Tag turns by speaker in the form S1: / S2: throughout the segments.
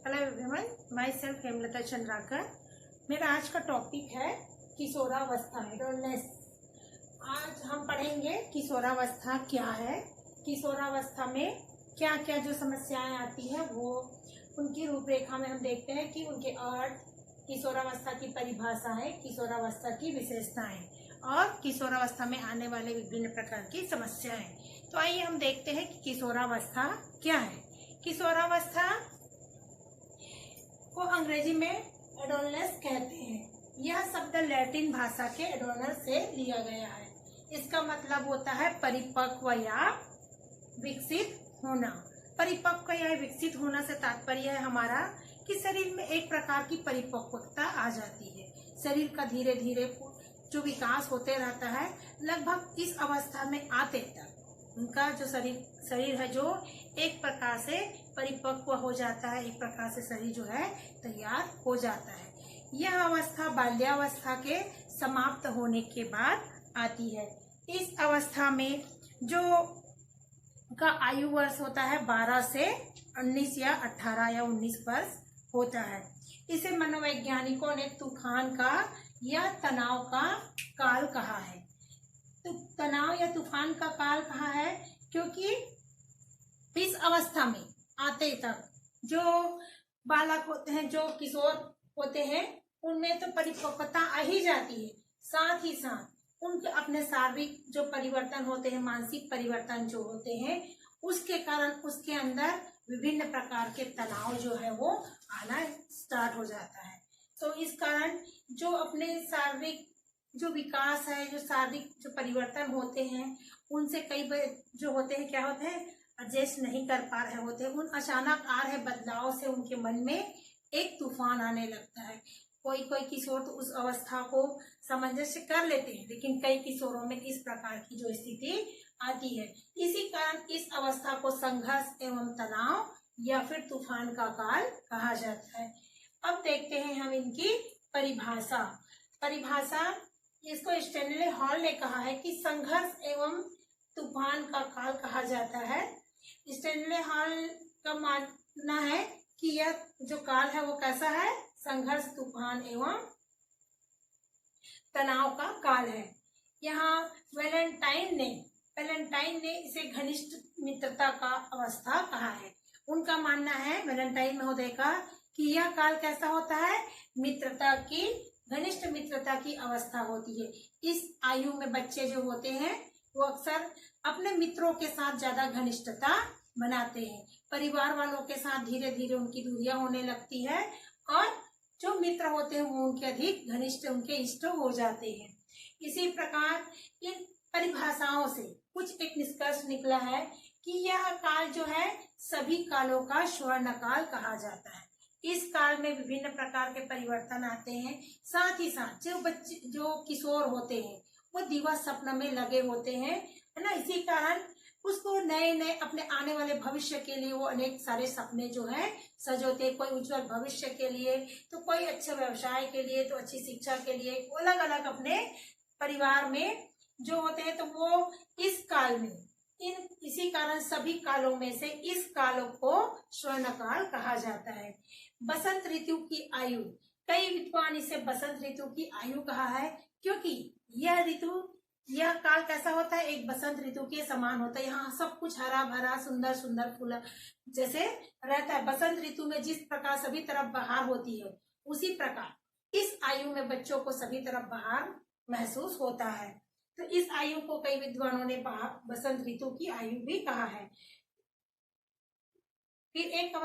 S1: Hello everyone, my self Hemlata Chandrakar. मेरा आज का टॉपिक है किशोरावस्था, एडोलसेंस। आज हम पढ़ेंगे किशोरावस्था क्या है, किशोरावस्था में क्या क्या जो समस्याएं आती है वो उनकी रूपरेखा में हम देखते हैं कि उनके अर्थ, किशोरावस्था की परिभाषा है, किशोरावस्था की विशेषताएं और किशोरावस्था में आने वाले विभिन्न प्रकार की समस्याएं। तो आइए हम देखते हैं कि किशोरावस्था क्या है। किशोरावस्था को अंग्रेजी में एडोलसेंस कहते हैं। यह शब्द लैटिन भाषा के एडोलस से लिया गया है। इसका मतलब होता है परिपक्व या विकसित होना। परिपक्व या विकसित होना से तात्पर्य है हमारा कि शरीर में एक प्रकार की परिपक्वता आ जाती है। शरीर का धीरे धीरे जो विकास होते रहता है, लगभग इस अवस्था में आते तक उनका जो शरीर है जो एक प्रकार से परिपक्व हो जाता है, एक प्रकार से शरीर जो है तैयार हो जाता है। यह अवस्था बाल्यावस्था के समाप्त होने के बाद आती है। इस अवस्था में जो का आयु वर्ष होता है 12 से 19 या 18 या 19 वर्ष होता है। इसे मनोवैज्ञानिकों ने तूफान का या तनाव का काल कहा है। तो तनाव या तूफान का काल कहा है क्योंकि इस अवस्था में आते तक जो बालक होते हैं, जो किशोर होते हैं, उनमें तो परिपक्वता आ ही जाती है। साथ ही साथ उनके अपने शारीरिक जो परिवर्तन होते हैं, मानसिक परिवर्तन जो होते हैं, उसके कारण उसके अंदर विभिन्न प्रकार के तनाव जो है वो आना स्टार्ट हो जाता है। तो इस कारण जो अपने शारीरिक जो विकास है, जो शारीरिक जो परिवर्तन होते हैं, उनसे कई बार जो होते हैं क्या होते हैं, एडजस्ट नहीं कर पा रहे होते हैं। उन अचानक आ रहे बदलाव से उनके मन में एक तूफान आने लगता है। कोई कोई किशोर तो उस अवस्था को सामंजस्य कर लेते हैं, लेकिन कई किशोरों में इस प्रकार की जो स्थिति आती है। इसी कारण इस अवस्था को संघर्ष एवं तनाव या फिर तूफान का काल कहा जाता है। अब देखते हैं हम इनकी परिभाषा। इसको स्टैनले हॉल ने कहा है कि संघर्ष एवं तूफान का काल कहा जाता है। स्टैनले हॉल का मानना है कि यह जो काल है वो कैसा है, संघर्ष, तूफान एवं तनाव का काल है। यहाँ वैलेंटाइन ने इसे घनिष्ठ मित्रता का अवस्था कहा है। उनका मानना है, वैलेंटाइन महोदय का, कि यह काल कैसा होता है, घनिष्ठ मित्रता की अवस्था होती है। इस आयु में बच्चे जो होते हैं वो अक्सर अपने मित्रों के साथ ज्यादा घनिष्ठता बनाते हैं। परिवार वालों के साथ धीरे धीरे उनकी दूरियां होने लगती है और जो मित्र होते हैं वो उनके अधिक घनिष्ठ, उनके इष्ट हो जाते हैं। इसी प्रकार इन परिभाषाओं से कुछ एक निष्कर्ष निकला है कि यह काल जो है सभी कालों का स्वर्ण काल कहा जाता है। इस काल में विभिन्न प्रकार के परिवर्तन आते हैं। साथ ही साथ जो किशोर होते हैं वो दिवा स्वप्न में लगे होते हैं, है ना। इसी कारण उसको नए नए अपने आने वाले भविष्य के लिए वो अनेक सारे सपने जो है सजोते, कोई उज्जवल भविष्य के लिए, तो कोई अच्छे व्यवसाय के लिए, तो अच्छी शिक्षा के लिए, अलग अलग अपने परिवार में जो होते हैं। तो वो इस काल में इसी कारण सभी कालों में से इस कालों को स्वर्ण काल कहा जाता है। बसंत ऋतु की आयु, कई विद्वान इसे बसंत ऋतु की आयु कहा है क्योंकि यह काल कैसा होता है, एक बसंत ऋतु के समान होता है। यहाँ सब कुछ हरा भरा, सुंदर सुंदर फूल जैसे रहता है। बसंत ऋतु में जिस प्रकार सभी तरफ बहार होती है, उसी प्रकार इस आयु में बच्चों को सभी तरफ बहार महसूस होता है। तो इस आयु को कई विद्वानों ने बसंत ऋतु की आयु भी कहा है। फिर एक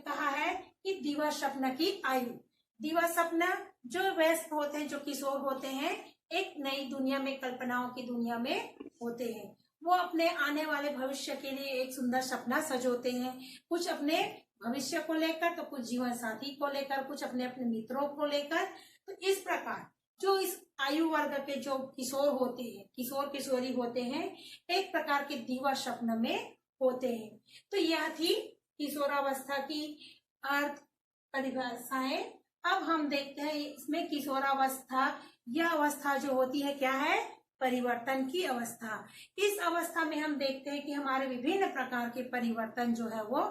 S1: कहा है कि दिवा स्वप्न की आयु। दिवा स्वप्न जो वयस्क होते हैं, जो किशोर होते हैं, एक नई दुनिया में, कल्पनाओं की दुनिया में होते हैं। वो अपने आने वाले भविष्य के लिए एक सुंदर सपना सजोते हैं, कुछ अपने भविष्य को लेकर, तो कुछ जीवन साथी को लेकर, कुछ अपने अपने मित्रों को लेकर। तो इस प्रकार जो इस आयु वर्ग के जो किशोर होते हैं, किशोर किशोरी होते हैं, एक प्रकार के दिवा स्वप्न में होते हैं। तो यह थी किशोरावस्था की अर्थ परिभाषाएं। अब हम देखते हैं इसमें किशोरावस्था, यह अवस्था जो होती है क्या है, परिवर्तन की अवस्था। इस अवस्था में हम देखते हैं कि हमारे विभिन्न प्रकार के परिवर्तन जो है वो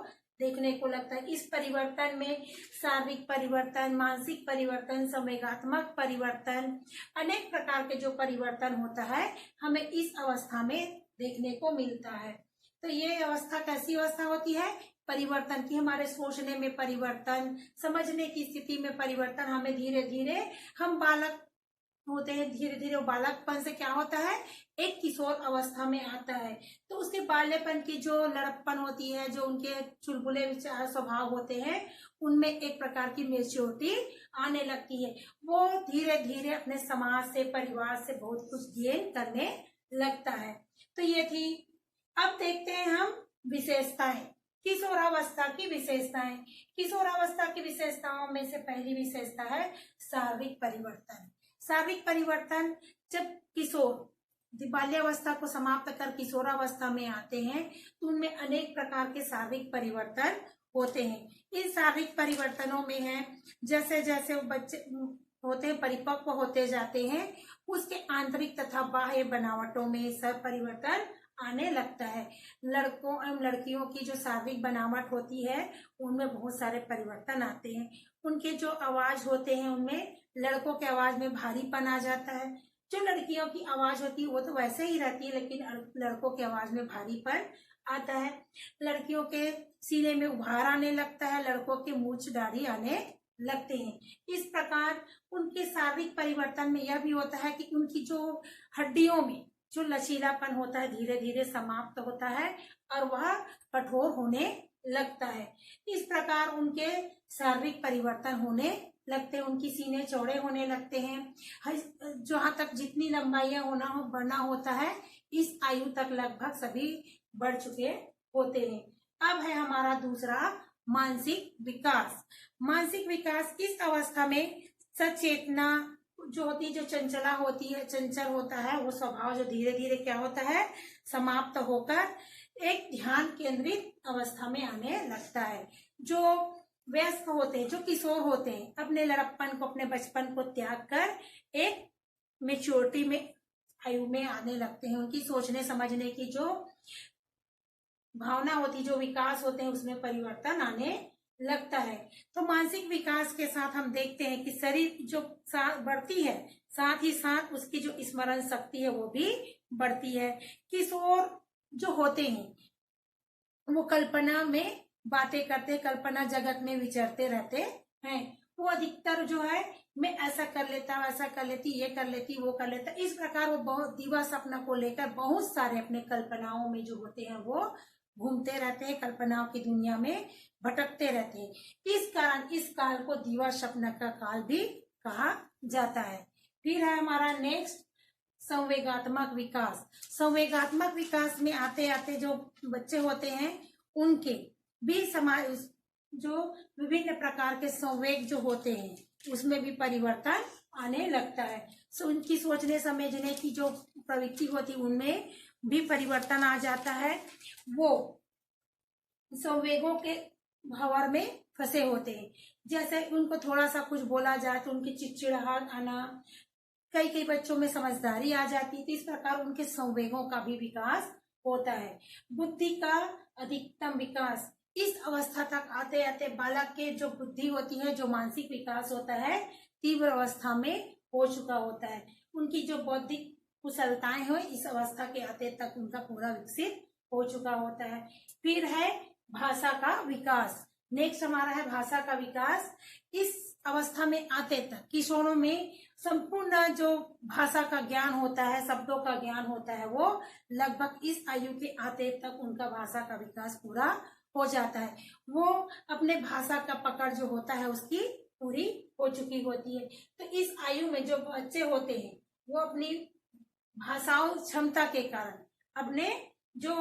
S1: देखने को लगता है। इस परिवर्तन में शारीरिक परिवर्तन, मानसिक परिवर्तन, संवेगात्मक परिवर्तन, अनेक प्रकार के जो परिवर्तन होता है हमें इस अवस्था में देखने को मिलता है। तो ये अवस्था कैसी अवस्था होती है? परिवर्तन की। हमारे सोचने में परिवर्तन, समझने की स्थिति में परिवर्तन, हमें धीरे धीरे, हम बालक होते हैं, धीरे धीरे वो बालकपन से क्या होता है, एक किशोर अवस्था में आता है। तो उसके बाल्यपन की जो लड़कपन होती है, जो उनके चुलबुले विचार स्वभाव होते हैं, उनमें एक प्रकार की मेच्योरिटी आने लगती है। वो धीरे धीरे अपने समाज से, परिवार से बहुत कुछ गेन करने लगता है। तो ये थी। अब देखते हैं हम विशेषताएं, किशोरावस्था की विशेषताएं। किशोरावस्था की विशेषताओं में से पहली विशेषता है शारीरिक परिवर्तन। शारीरिक परिवर्तन, जब किशोर बाल्यावस्था को समाप्त कर किशोरावस्था में आते हैं तो उनमें अनेक प्रकार के शारीरिक परिवर्तन होते हैं। इन शारीरिक परिवर्तनों में है, जैसे जैसे वो बच्चे होते हैं, परिपक्व होते जाते हैं, उसके आंतरिक तथा बाह्य बनावटों में सब परिवर्तन आने लगता है। लड़कों एवं लड़कियों की जो शारीरिक बनावट होती है उनमें बहुत सारे परिवर्तन आते हैं। उनके जो आवाज होते हैं उनमें, लड़कों के आवाज में भारीपन आ जाता है। जो लड़कियों की आवाज होती है वो तो वैसे ही रहती है, लेकिन लड़कों की आवाज में भारीपन आता है। लड़कियों के सीने में उभार आने लगता है, लड़कों के मूंछ दाढ़ी आने लगते हैं। इस प्रकार उनके शारीरिक परिवर्तन में यह भी होता है कि उनकी जो हड्डियों में जो लचीलापन होता है धीरे धीरे समाप्त होता है और वह कठोर होने लगता है। इस प्रकार उनके शारीरिक परिवर्तन होने लगते हैं। उनकी सीने चौड़े होने लगते हैं। जहाँ तक जितनी लंबाइयां बढ़ना होता है, इस आयु तक लगभग सभी बढ़ चुके होते हैं। अब है हमारा दूसरा मानसिक विकास। मानसिक विकास, इस अवस्था में सचेतना जो होती है, जो चंचला होती है, चंचल होता है, वो स्वभाव जो धीरे धीरे क्या होता है, समाप्त होकर एक ध्यान केंद्रित अवस्था में आने लगता है। जो वयस्क होते हैं, जो किशोर होते हैं, अपने लड़कपन को, अपने बचपन को त्याग कर एक मेच्योरिटी में, आयु में आने लगते हैं। उनकी सोचने समझने की जो भावना होती, जो विकास होते हैं, उसमें परिवर्तन आने लगता है। तो मानसिक विकास के साथ हम देखते हैं कि शरीर जो बढ़ती है, साथ ही साथ उसकी जो स्मरण शक्ति है वो भी बढ़ती है। किशोर जो होते हैं वो कल्पना में बातें करते, कल्पना जगत में विचरते रहते हैं। वो अधिकतर जो है, मैं ऐसा कर लेता, वैसा कर लेती, ये कर लेती, वो कर लेता, इस प्रकार वो बहुत दिवा सपना को लेकर बहुत सारे अपने कल्पनाओं में जो होते हैं वो घूमते रहते हैं, कल्पनाओं की दुनिया में भटकते रहते हैं। इस कारण इस काल को दिवा स्वप्न का काल भी कहा जाता है। फिर है हमारा नेक्स्ट संवेगात्मक विकास। संवेगात्मक विकास में आते आते जो बच्चे होते हैं उनके भी समाज जो विभिन्न प्रकार के संवेग जो होते हैं उसमें भी परिवर्तन आने लगता है। उनकी सोचने समझने की जो प्रवृत्ति होती है उनमें भी परिवर्तन आ जाता है। वो संवेगों के भंवर में फंसे होते हैं। जैसे उनको थोड़ा सा कुछ बोला जाए तो उनकी चिड़चिड़ाहट आना, कई कई बच्चों में समझदारी आ जाती है। तो इस प्रकार उनके संवेगों का भी विकास होता है। बुद्धि का अधिकतम विकास, इस अवस्था तक आते आते बालक के जो बुद्धि होती है, जो मानसिक विकास होता है, तीव्र अवस्था में हो चुका होता है। उनकी जो बौद्धिक कुशलताएं हो, इस अवस्था के आते तक उनका पूरा विकसित हो चुका होता है। फिर है भाषा का विकास। नेक्स्ट हमारा है भाषा का विकास। इस अवस्था में आते तक किशोरों में संपूर्ण जो भाषा का ज्ञान होता है, शब्दों का ज्ञान होता है, वो लगभग इस आयु के आते तक उनका भाषा का विकास पूरा हो जाता है। वो अपने भाषा का पकड़ जो होता है उसकी पूरी हो चुकी होती है। तो इस आयु में जो बच्चे होते हैं वो अपनी भाषाओं क्षमता के कारण अपने जो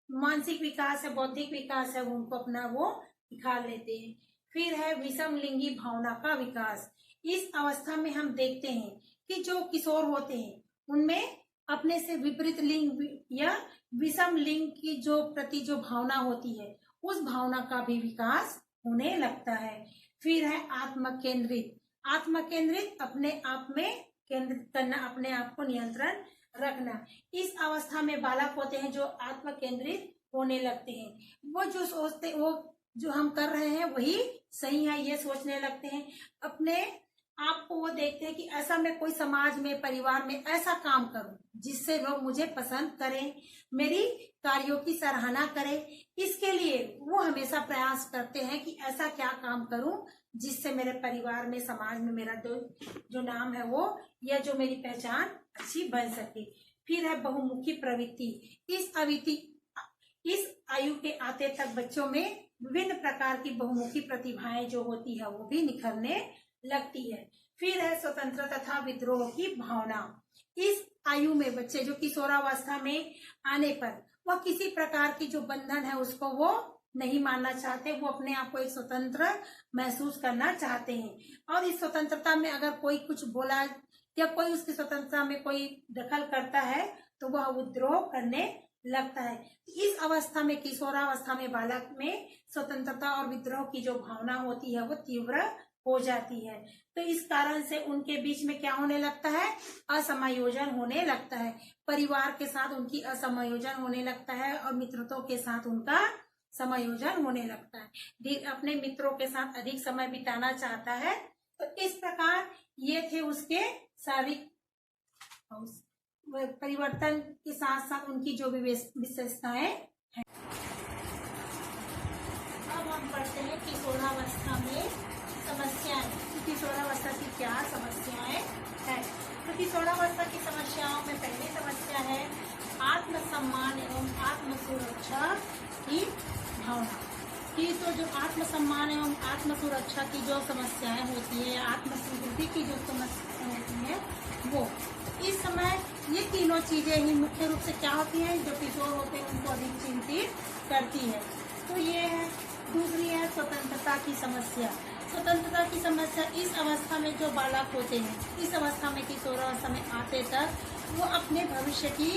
S1: मानसिक विकास है, बौद्धिक विकास है, उनको अपना वो दिखा लेते हैं। फिर है विषम लिंगी भावना का विकास। इस अवस्था में हम देखते हैं कि जो किशोर होते हैं उनमें अपने से विपरीत लिंग या विषम लिंग की जो प्रति जो भावना होती है उस भावना का भी विकास होने लगता है। फिर है आत्म केंद्रित। आत्म केंद्रित, अपने आप में केंद्रित करना, अपने आप को नियंत्रण रखना। इस अवस्था में बालक होते हैं जो आत्म केंद्रित होने लगते हैं। वो जो सोचते, वो जो हम कर रहे हैं वही सही है ये सोचने लगते हैं। अपने आप को वो देखते हैं कि ऐसा मैं कोई समाज में, परिवार में ऐसा काम करूं जिससे लोग मुझे पसंद करें, मेरी कार्यों की सराहना करें। इसके लिए वो हमेशा प्रयास करते हैं कि ऐसा क्या काम करूं जिससे मेरे परिवार में, समाज में मेरा जो नाम है वो, या जो मेरी पहचान अच्छी बन सके। फिर है बहुमुखी प्रवृत्ति। इस आयु के आते तक बच्चों में विभिन्न प्रकार की बहुमुखी प्रतिभाएं जो होती है वो भी निखरने लगती है। फिर है स्वतंत्र तथा विद्रोह की भावना। इस आयु में बच्चे जो किशोरावस्था में आने पर वह किसी प्रकार की जो बंधन है उसको वो नहीं मानना चाहते, वो अपने आप को एक स्वतंत्र महसूस करना चाहते हैं। और इस स्वतंत्रता में अगर कोई कुछ बोला या कोई उसकी स्वतंत्रता में कोई दखल करता है तो वह विद्रोह करने लगता है। इस अवस्था में, किशोरावस्था में बालक में स्वतंत्रता और विद्रोह की जो भावना होती है वो तीव्र हो जाती है। तो इस कारण से उनके बीच में क्या होने लगता है, असमायोजन होने लगता है। परिवार के साथ उनकी असमायोजन होने लगता है और मित्रतों के साथ उनका समायोजन होने लगता है। अपने मित्रों के साथ अधिक समय बिताना चाहता है। तो इस प्रकार ये थे उसके शारीरिक परिवर्तन के साथ साथ उनकी जो भी विशेषताएं हैं। अब हम पढ़ते हैं किशोरावस्था में समस्याएं। किशोरावस्था की क्या समस्याएं हैं? तो किशोरावस्था की समस्याओं में पहली समस्या है आत्मसम्मान एवं आत्मसुरक्षा की भावना। कि तो जो आत्मसम्मान एवं आत्मसुरक्षा की जो समस्याएं होती है, आत्मस्वीकृति की जो समस्याएं होती है, वो इस समय ये तीनों चीजें ही मुख्य रूप से क्या होती हैं, जो किशोर होते हैं उनको अधिक चिंतित करती है। तो ये है। दूसरी है स्वतंत्रता की समस्या। स्वतंत्रता की समस्या इस अवस्था में जो बालक होते हैं, इस अवस्था में किशोरावस्था में आते तक वो अपने भविष्य की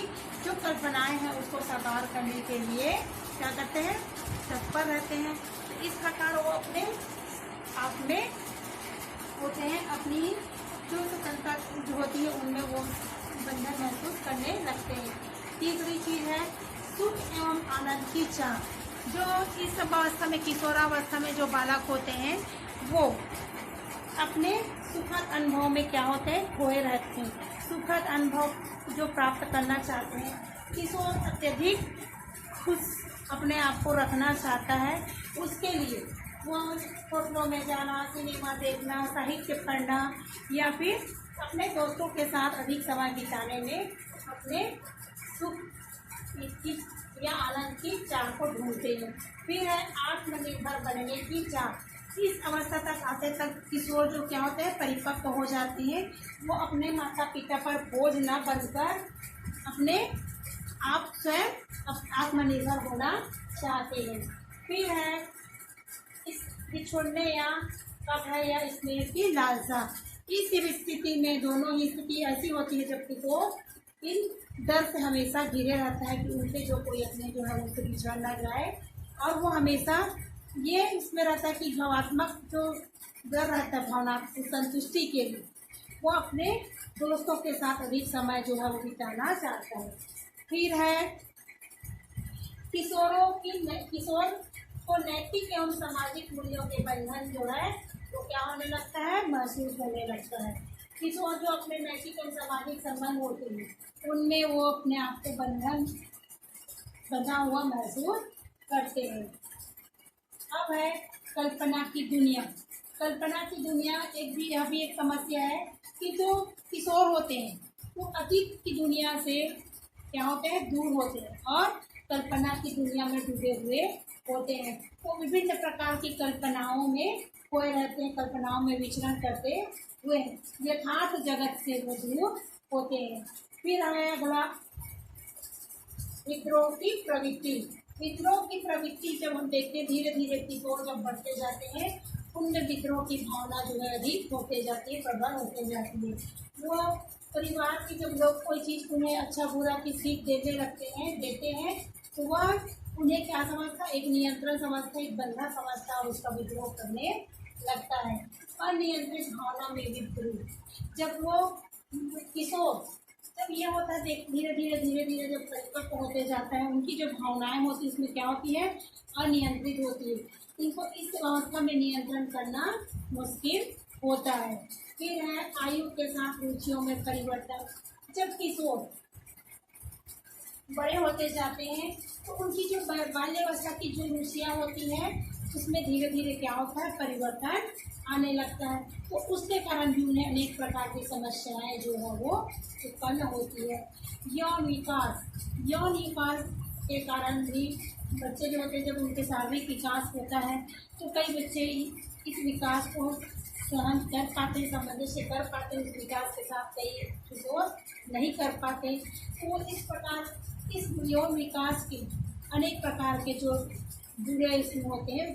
S1: जो कल्पनाएं हैं उसको साकार करने के लिए क्या करते हैं, तत्पर रहते हैं। तो इस प्रकार वो अपने आप में होते हैं, अपनी जो स्वतंत्रता जो होती है उनमें वो बंधन महसूस करने लगते हैं। तीसरी चीज है सुख एवं आनंद की चाह। जो इस अवस्था में, किशोरावस्था में जो बालक होते हैं वो अपने सुखद अनुभव में क्या होते हैं, खोए रहते हैं। सुखद अनुभव जो प्राप्त करना चाहते हैं। किशोर अत्यधिक खुश अपने आप को रखना चाहता है, उसके लिए वो होटलों में जाना, सिनेमा देखना, साहित्य पढ़ना या फिर अपने दोस्तों के साथ अधिक समय बिताने में अपने सुख या आनंद की चाह को ढूंढते हैं। फिर है आत्मनिर्भर बनने की चाह। इस अवस्था तक आते तक किशोर जो क्या होते हैं, परिपक्व हो जाते हैं। वो अपने माता पिता पर बोझ न बनकर अपने आप स्वयं आत्मनिर्भर होना चाहते हैं। फिर है इस बिछोड़ने या कपड़ा या स्नेह की लालसा। इस स्थिति में दोनों ही स्थिति ऐसी होती है जबकि वो इन डर से हमेशा घिरे रहता है कि उनसे जो कोई अपने जो है उनसे बिछड़ ना जाए, और वो हमेशा ये इसमें रहता है कि भावात्मक जो डर रहता है, भावनात्मक संतुष्टि के लिए वो अपने दोस्तों के साथ अधिक समय जो है वो बिताना चाहता है। फिर है किशोर को नैतिक एवं सामाजिक मूल्यों के बंधन जो है वो क्या होने लगता है, महसूस होने लगता है। किशोर जो अपने नैतिक एवं सामाजिक संबंध होते हैं उनमें वो अपने आप को बंधा हुआ महसूस करते हैं। अब है कल्पना की दुनिया। कल्पना की दुनिया यह भी एक समस्या है कि जो किशोर होते हैं वो अतीत की दुनिया से क्या होते हैं, दूर होते हैं और कल्पना की दुनिया में डूबे हुए होते हैं। वो विभिन्न प्रकार की कल्पनाओं में खोए रहते हैं, कल्पनाओं में विचरण करते हुए यथार्थ जगत से वो दूर होते हैं। फिर हमें अगला विद्रोह की प्रवृत्ति। विद्रोह की प्रवृत्ति जब हम देखते हैं, धीरे धीरे किशोर जब बढ़ते जाते हैं उनमें विद्रोह की भावना जो है अधिक होते जाती है, प्रबल होते जाती है। वो परिवार की जब लोग कोई चीज़ उन्हें अच्छा बुरा की सीख देते हैं तो वह उन्हें क्या समझता है, एक नियंत्रण समझता है, एक बंधन समझता है और उसका विद्रोह करने लगता है। अनियंत्रित भावना में विद्रोह। जब वो किशोर जब ये होता है धीरे धीरे धीरे धीरे जब परिपक्व होते जाता है, उनकी जो भावनाएं होती है उसमें क्या होती है, अनियंत्रित होती है। इनको इस अवस्था में नियंत्रण करना मुश्किल होता है। फिर है आयु के साथ रुचियों में परिवर्तन। जब किशोर बड़े होते जाते हैं तो उनकी जो बाल्यावस्था की जो रुचियाँ होती हैं उसमें धीरे धीरे क्या होता है, परिवर्तन आने लगता है। तो उसके कारण भी उन्हें अनेक प्रकार की समस्याएं जो है वो उत्पन्न होती है। यौन विकास के कारण भी बच्चे जो होते हैं, जब उनके शारीरिक विकास होता है तो कई बच्चे इस विकास को सहन कर पाते, सामंजस्य कर पाते, उस विकास के साथ कई किशोर नहीं कर पाते। तो इस प्रकार इस यौन विकास के अनेक प्रकार के जो बुरे इसमें होते हैं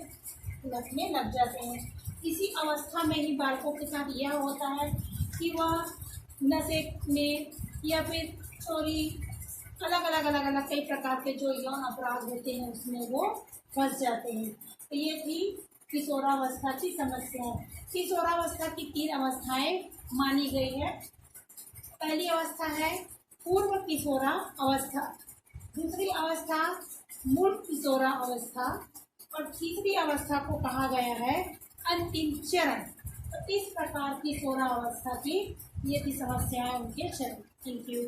S1: लगने लग जाते हैं। इसी अवस्था में ही बालकों के साथ यह होता है कि वह नशे में या फिर चोरी, अलग अलग कई प्रकार के जो यौन अपराध होते हैं उसमें वो फंस जाते हैं। तो ये थी किशोरावस्था की समस्या। किशोरावस्था की 3 अवस्थाएं मानी गई है। पहली अवस्था है पूर्व किशोरा अवस्था, दूसरी अवस्था मूल किशोरा अवस्था और तीसरी अवस्था को कहा गया है अंतिम चरण। तो इस प्रकार किशोरावस्था की ये भी समस्याएं उनके चरण। Thank you.